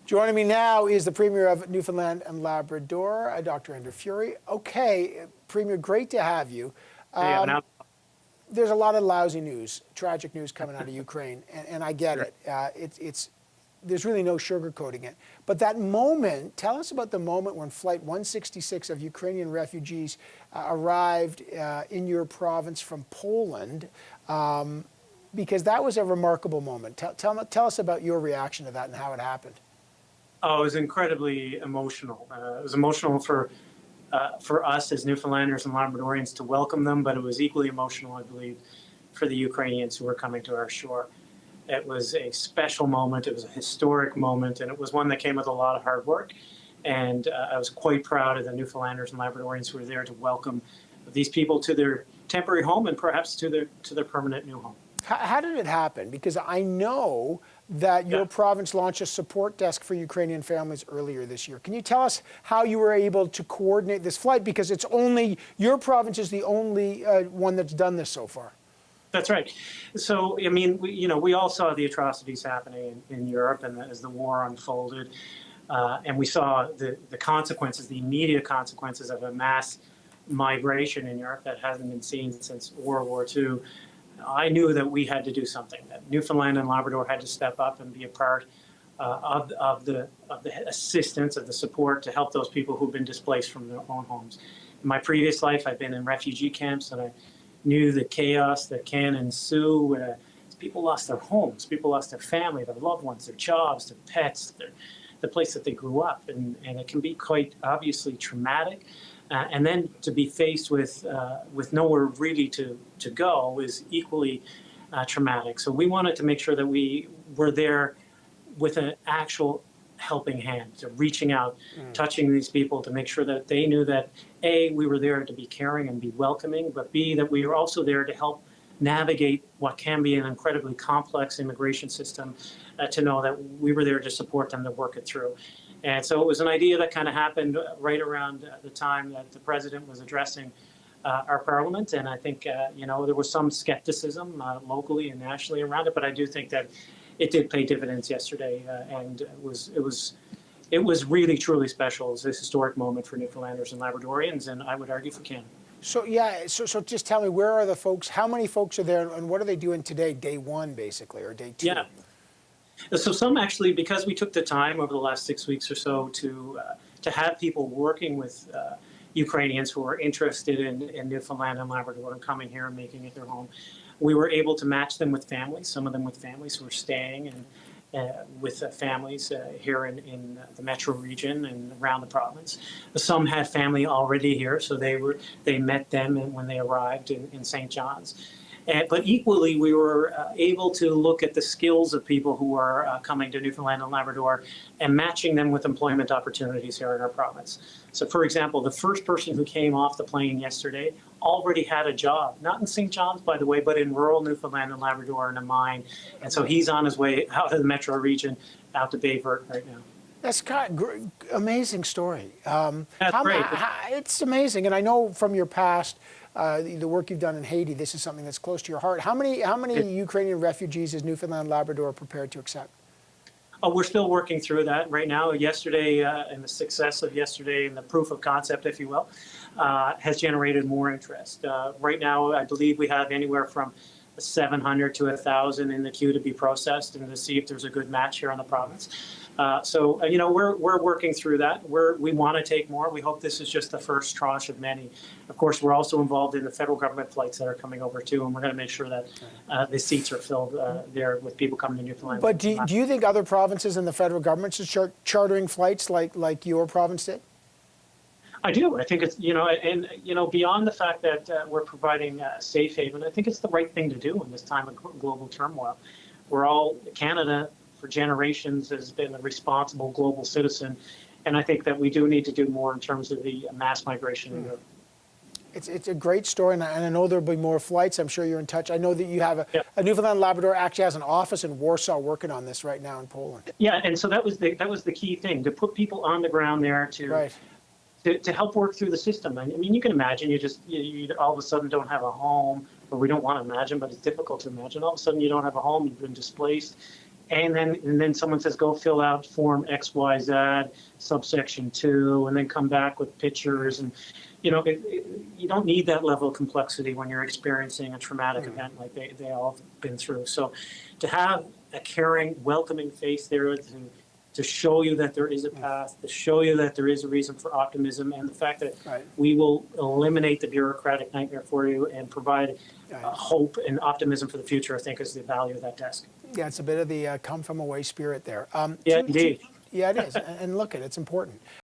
Joining me now is the Premier of Newfoundland and Labrador, Dr. Andrew Furey. Okay, Premier, great to have you. There's a lot of lousy news, tragic news coming out of Ukraine, and I get it. There's really no sugarcoating it. But that moment, tell us about the moment when Flight 166 of Ukrainian refugees arrived in your province from Poland, because that was a remarkable moment. Tell us about your reaction to that and how it happened. Oh, it was incredibly emotional. It was emotional for us as Newfoundlanders and Labradorians to welcome them, but it was equally emotional, I believe, for the Ukrainians who were coming to our shore. It was a special moment. It was a historic moment, and it was one that came with a lot of hard work. And I was quite proud of the Newfoundlanders and Labradorians who were there to welcome these people to their temporary home and perhaps to their permanent new home. How did it happen? Because I know that your province launched a support desk for Ukrainian families earlier this year. Can you tell us how you were able to coordinate this flight? Because it's only, your province is the only one that's done this so far. That's right. So, I mean, we all saw the atrocities happening in Europe and as the war unfolded. And we saw the consequences, the immediate consequences of a mass migration in Europe that hasn't been seen since World War II. I knew that we had to do something, that Newfoundland and Labrador had to step up and be a part of the assistance, of the support to help those people who've been displaced from their own homes. In my previous life, I've been in refugee camps, and I knew the chaos that can ensue. People lost their homes, people lost their family, their loved ones, their jobs, their pets, the place that they grew up, and it can be quite obviously traumatic. And then to be faced with nowhere really to go is equally traumatic. So we wanted to make sure that we were there with an actual helping hand, so reaching out, touching these people to make sure that they knew that A, we were there to be caring and be welcoming, but B, that we were also there to help navigate what can be an incredibly complex immigration system, to know that we were there to support them to work it through. And so it was an idea that kind of happened right around the time that the president was addressing our parliament. And I think, there was some skepticism locally and nationally around it, but I do think that it did pay dividends yesterday. And it was really, truly special. It was a historic moment for Newfoundlanders and Labradorians, and I would argue for Canada. So, so just tell me, where are the folks, how many folks are there, and what are they doing today, day one, basically, or day two? Yeah. So some actually, because we took the time over the last 6 weeks or so to have people working with Ukrainians who are interested in Newfoundland and Labrador and coming here and making it their home, we were able to match them with families, some of them with families who are staying and with families here in the metro region and around the province. Some had family already here, so they met them when they arrived in St. John's. But equally, we were able to look at the skills of people who are coming to Newfoundland and Labrador and matching them with employment opportunities here in our province. So, for example, the first person who came off the plane yesterday already had a job, not in St. John's, by the way, but in rural Newfoundland and Labrador in a mine. And so he's on his way out of the metro region, out to Bayvert right now. That's kind of amazing story. That's great. It's amazing, and I know from your past, the work you've done in Haiti, this is something that's close to your heart. How many Ukrainian refugees is Newfoundland Labrador prepared to accept? Oh, we're still working through that right now. Yesterday, and the success of yesterday and the proof of concept, if you will, has generated more interest. Right now, I believe we have anywhere from 700 to 1,000 in the queue to be processed and to see if there's a good match here in the province. So we're working through that. We want to take more. We hope this is just the first tranche of many. Of course, we're also involved in the federal government flights that are coming over too, and we're going to make sure that the seats are filled there with people coming to Newfoundland. But do you think other provinces and the federal government should chartering flights like your province did? I do. I think it's, beyond the fact that we're providing a safe haven, I think it's the right thing to do in this time of global turmoil. Canada for generations has been a responsible global citizen, and I think that we do need to do more in terms of the mass migration in Europe. It's a great story, and I know there'll be more flights. I'm sure you're in touch. I know that you have a Newfoundland Labrador actually has an office in Warsaw working on this right now in Poland. Yeah, and so that was the key thing, to put people on the ground there to help work through the system. I mean, you can imagine you all of a sudden don't have a home, or we don't want to imagine, but it's difficult to imagine. All of a sudden you don't have a home, you've been displaced, And then someone says, go fill out form XYZ, subsection 2, and then come back with pictures. And, you know, you don't need that level of complexity when you're experiencing a traumatic event like they all have been through. So to have a caring, welcoming face there to show you that there is a path, to show you that there is a reason for optimism, and the fact that we will eliminate the bureaucratic nightmare for you and provide hope and optimism for the future, I think is the value of that desk. Yeah, it's a bit of the come from away spirit there. Yeah, indeed. Yeah, it is. And look, it's important.